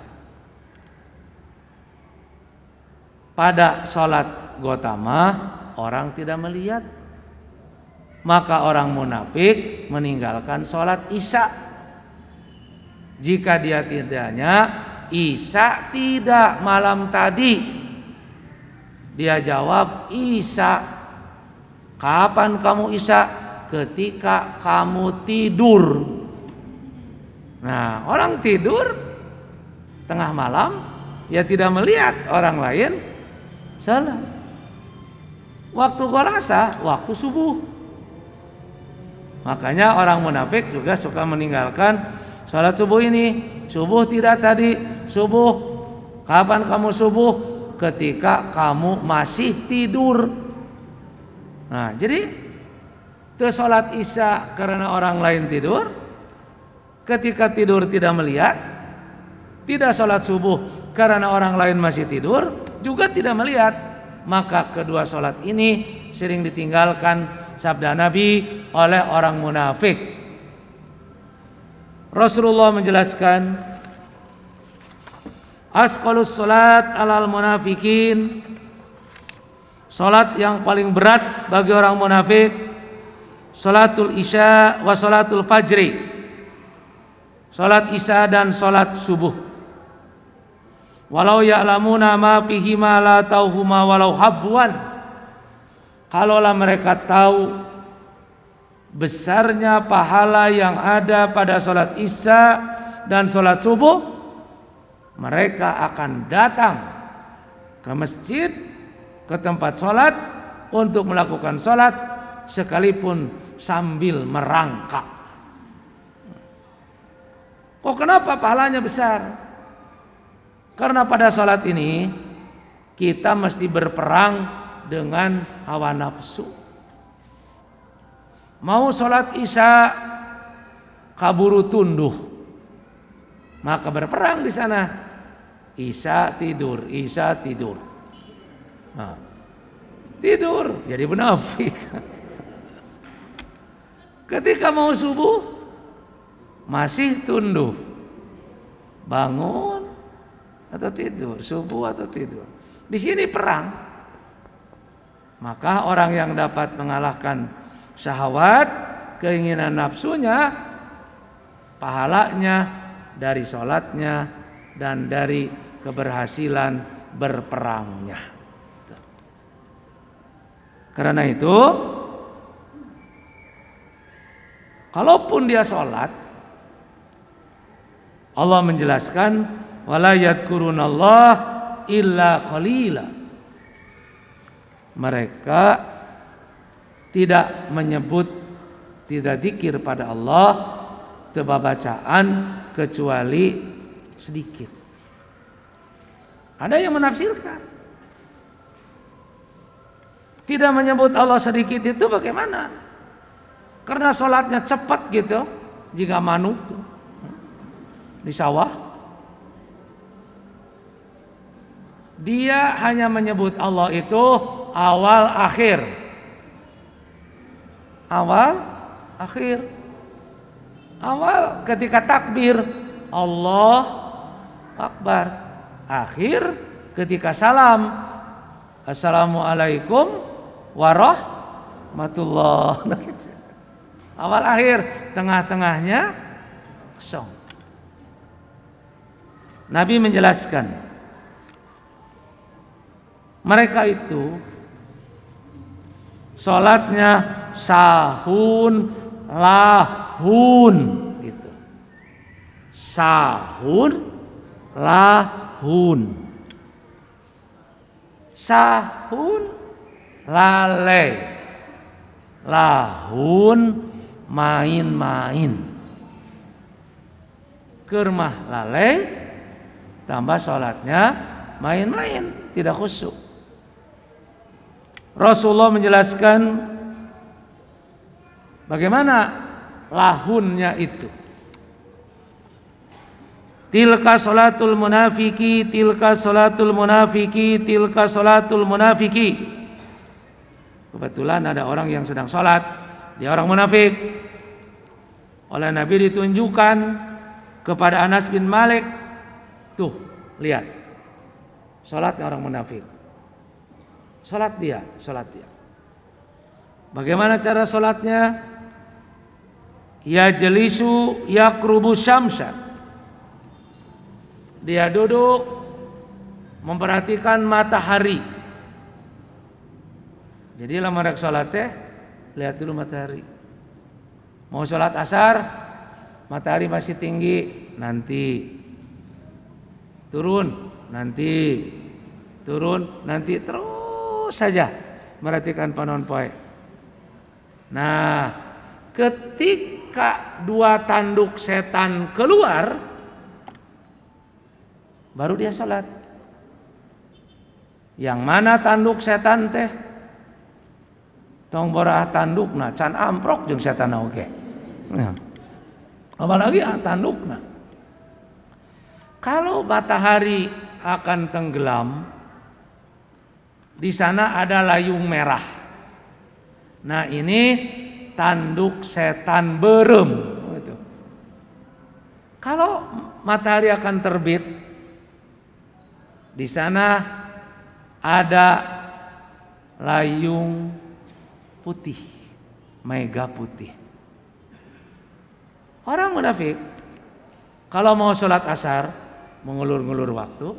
Pada sholat gotama orang tidak melihat, maka orang munafik meninggalkan sholat isya. Jika dia tidaknya isya tidak malam tadi, dia jawab isya. Kapan kamu isya? Ketika kamu tidur. Nah, orang tidur tengah malam, ya tidak melihat orang lain salat. Waktu golasa, waktu subuh. Makanya orang munafik juga suka meninggalkan salat subuh ini. Subuh tidak tadi, subuh. Kapan kamu subuh? Ketika kamu masih tidur. Nah, jadi itu salat isya karena orang lain tidur. Ketika tidur tidak melihat. Tidak salat subuh karena orang lain masih tidur, juga tidak melihat. Maka kedua salat ini sering ditinggalkan sabda Nabi oleh orang munafik. Rasulullah menjelaskan, asqalus salat alal munafikin, salat yang paling berat bagi orang munafik, salatul isya wa salatul fajri, salat isya dan salat subuh. Walau ya'lamuna ma fihi ma la tauhuma walau habwan, kalaulah mereka tahu besarnya pahala yang ada pada sholat isya dan sholat subuh, mereka akan datang ke masjid, ke tempat sholat untuk melakukan sholat sekalipun sambil merangkak. Kok kenapa pahalanya besar? Karena pada sholat ini kita mesti berperang dengan hawa nafsu. Mau sholat isya kaburu tunduh, maka berperang di sana. Isya tidur, isya tidur. Nah, tidur jadi munafik. Ketika mau subuh masih tunduh, bangun atau tidur, subuh atau tidur. Di sini perang. Maka orang yang dapat mengalahkan syahwat, keinginan nafsunya, pahalanya dari sholatnya dan dari keberhasilan berperangnya. Karena itu, kalaupun dia sholat, Allah menjelaskan, wala yadhkurunallah illa qalila. Mereka tidak menyebut, tidak zikir pada Allah, teba bacaan kecuali sedikit. Ada yang menafsirkan tidak menyebut Allah sedikit itu bagaimana? Karena sholatnya cepat gitu, jika manuk di sawah. Dia hanya menyebut Allah itu awal akhir. Awal akhir. Awal ketika takbir Allah Akbar. Akhir ketika salam Assalamualaikum warahmatullahi. Awal akhir, tengah-tengahnya kosong. Nabi menjelaskan, mereka itu sholatnya sahun lahun gitu. Sahun lahun. Sahun lalai. Lahun main-main. Kermah lalai tambah sholatnya main-main, tidak khusyuk. Rasulullah menjelaskan bagaimana lahunnya itu. Tilka salatul munafiki, tilka salatul munafiki, tilka salatul munafiki. Kebetulan ada orang yang sedang sholat, dia orang munafik. Oleh Nabi ditunjukkan kepada Anas bin Malik, tuh lihat, sholatnya orang munafik. Sholat dia. Bagaimana cara sholatnya? Ya jelisu yakrubu syamsa. Dia duduk memperhatikan matahari. Jadi lama rek sholat teh, lihat dulu matahari. Mau sholat asar, matahari masih tinggi, nanti turun, nanti turun, nanti terus saja merhatikan panon poe. Nah, ketika dua tanduk setan keluar, baru dia sholat. Yang mana tanduk setan teh? Tong borah tandukna can amprok jeung setan oge. Nah, apalagi tandukna. Kalau matahari akan tenggelam, di sana ada layung merah. Nah, ini tanduk setan berem gitu. Kalau matahari akan terbit, di sana ada layung putih, mega putih. Orang munafik kalau mau sholat asar mengulur-ngulur waktu,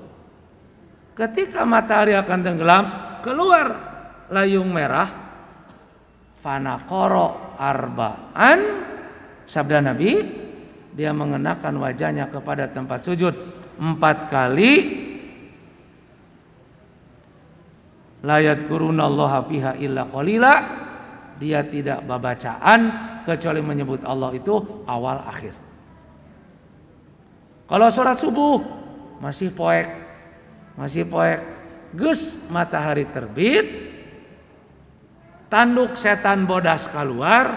ketika matahari akan tenggelam, keluar layung merah, fanaqoro arba'an, sabda Nabi, dia mengenakan wajahnya kepada tempat sujud 4 kali. La yadhkurunallaha fiha illa qalila. Dia tidak babacaan kecuali menyebut Allah itu awal akhir. Kalau sholat subuh masih poek, geus matahari terbit, tanduk setan bodas keluar,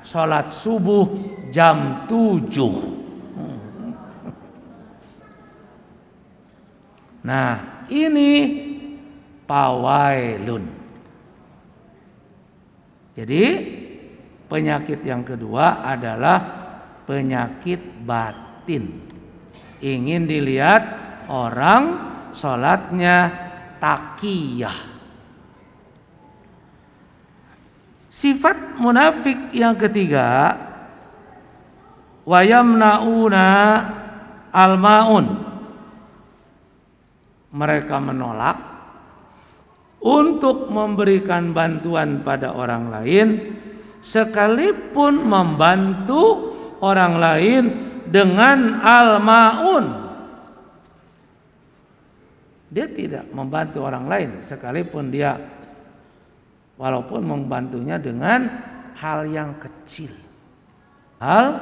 sholat subuh jam 7. Nah, ini pawailun. Jadi penyakit yang kedua adalah penyakit batin. Ingin dilihat orang sholatnya taqiyah. Sifat munafik yang ketiga, wayamnauna almaun. Mereka menolak untuk memberikan bantuan pada orang lain, sekalipun membantu orang lain dengan al-ma'un. Dia tidak membantu orang lain sekalipun dia, walaupun membantunya dengan hal yang kecil. Hal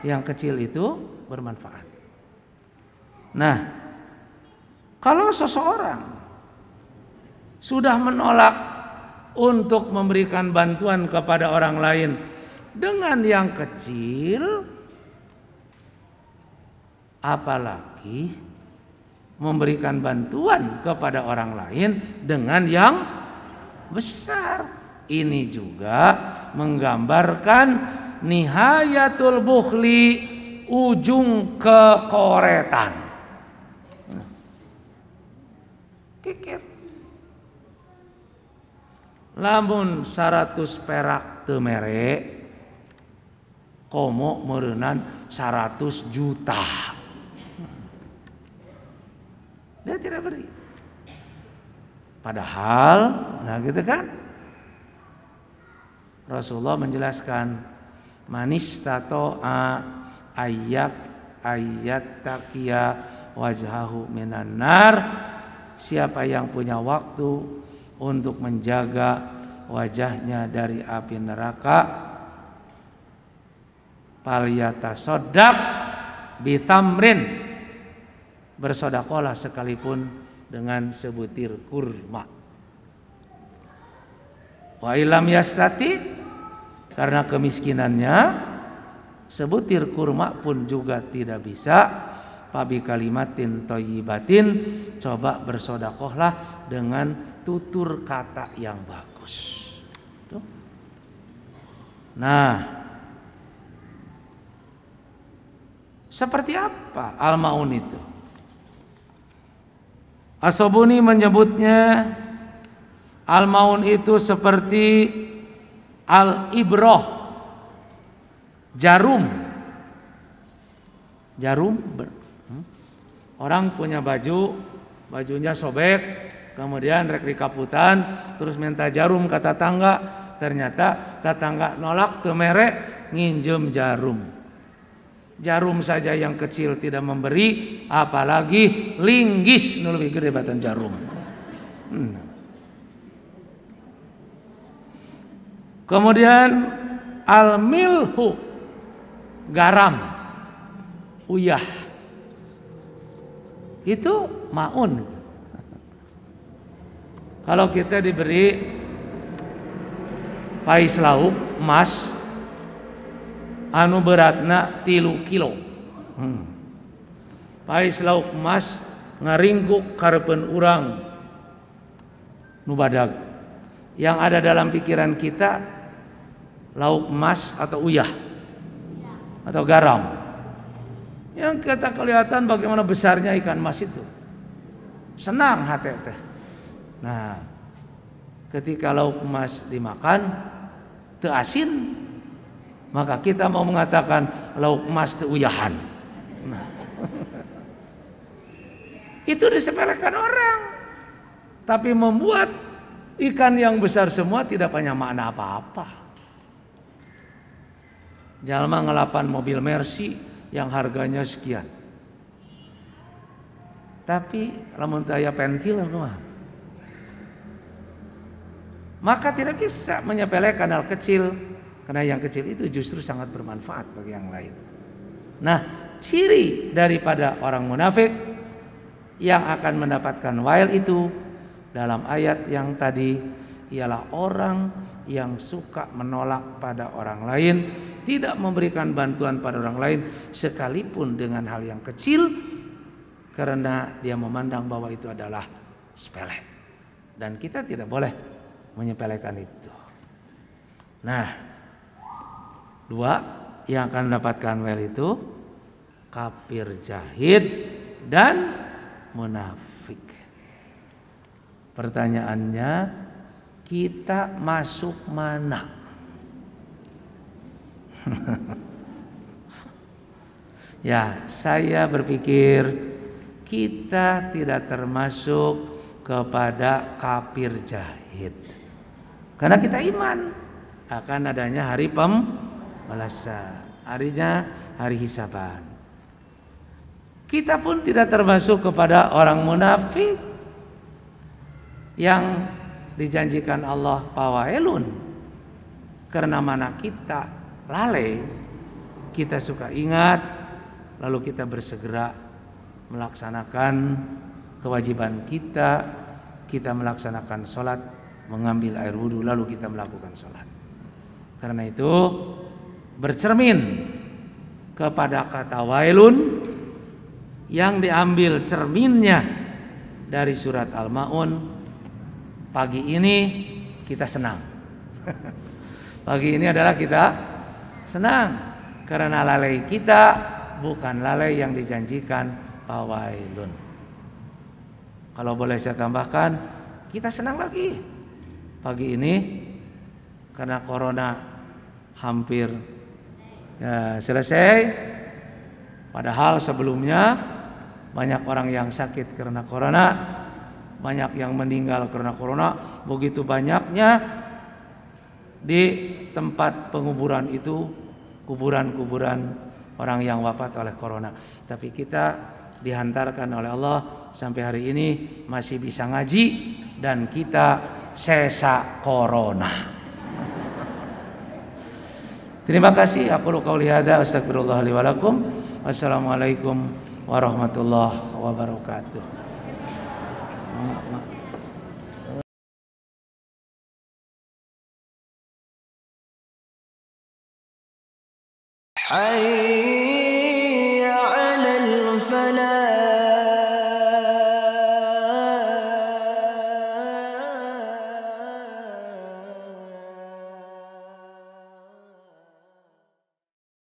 yang kecil itu bermanfaat. Nah, kalau seseorang sudah menolak untuk memberikan bantuan kepada orang lain dengan yang kecil, apalagi memberikan bantuan kepada orang lain dengan yang besar. Ini juga menggambarkan nihayatul bukhli, ujung kekoretan. Kikir. Lamun 100 perak teu mere, komo meureunnan 100 juta. Dia tidak beri. Padahal, nah gitu kan? Rasulullah menjelaskan, manistato'a ayyak ayyattaqiya wajhahu minan nar. Siapa yang punya waktu untuk menjaga wajahnya dari api neraka, falyatasaddaq bitamrin, bersedekahlah sekalipun dengan sebutir kurma. Wa ilam yastati, karena kemiskinannya sebutir kurma pun juga tidak bisa, fabi kalimatin thayyibatin, coba bersedekahlah dengan tutur kata yang bagus. Tuh. Nah, seperti apa al-maun itu? As-Sabuni menyebutnya al-maun itu seperti al-ibrah, jarum. Orang punya baju, bajunya sobek, kemudian rek dikaputan, terus minta jarum ke tetangga, ternyata tetangga nolak teu mere, nginjem jarum. Jarum saja yang kecil tidak memberi, apalagi linggis nu leuwih gede batan jarum. Kemudian al-milhu, garam, uyah, itu maun. Kalau kita diberi pais lauk emas anu beratna 3 kilo, pais lauk emas ngaringguk kareupeun urang nu badag, yang ada dalam pikiran kita lauk emas atau uyah atau garam. Yang kita kelihatan bagaimana besarnya ikan emas itu, senang hati teh. Nah, ketika lauk emas dimakan teu asin, maka kita mau mengatakan lauk emas teu uyahan. Nah, itu disepelekan orang, tapi membuat ikan yang besar semua tidak punya makna apa-apa. Jalma ngelapan mobil Mercy yang harganya sekian, tapi lamun daya pentil mah, maka tidak bisa menyepelekan hal kecil, karena yang kecil itu justru sangat bermanfaat bagi yang lain. Nah, ciri daripada orang munafik yang akan mendapatkan wail itu dalam ayat yang tadi ialah orang yang suka menolak pada orang lain, tidak memberikan bantuan pada orang lain sekalipun dengan hal yang kecil, karena dia memandang bahwa itu adalah sepele, dan kita tidak boleh menyepelekan itu. Nah, 2 yang akan mendapatkan wail itu kafir jahid dan munafik. Pertanyaannya, kita masuk mana? Ya, saya berpikir kita tidak termasuk kepada kafir jahid, karena kita iman akan adanya hari pembalasan, harinya hari hisaban. Kita pun tidak termasuk kepada orang munafik yang dijanjikan Allah fawailun, karena mana kita lalai, kita suka ingat, lalu kita bersegera melaksanakan kewajiban kita melaksanakan sholat, mengambil air wudhu, lalu kita melakukan sholat. Karena itu bercermin kepada kata wailun yang diambil cerminnya dari surat Al-Maun. Pagi ini kita senang. Pagi ini adalah kita senang karena lalai kita bukan lalai yang dijanjikan fawailun. Kalau boleh saya tambahkan, kita senang lagi pagi ini karena corona hampir selesai. Padahal sebelumnya banyak orang yang sakit karena corona, banyak yang meninggal karena corona. Begitu banyaknya di tempat penguburan itu kuburan-kuburan orang yang wafat oleh corona. Tapi kita dihantarkan oleh Allah sampai hari ini masih bisa ngaji dan kita sesa corona. Terima kasih. Aku qauli hadza astagfirullah li wa lakum. Wassalamualaikum warahmatullahi wabarakatuh. حي على الفلاح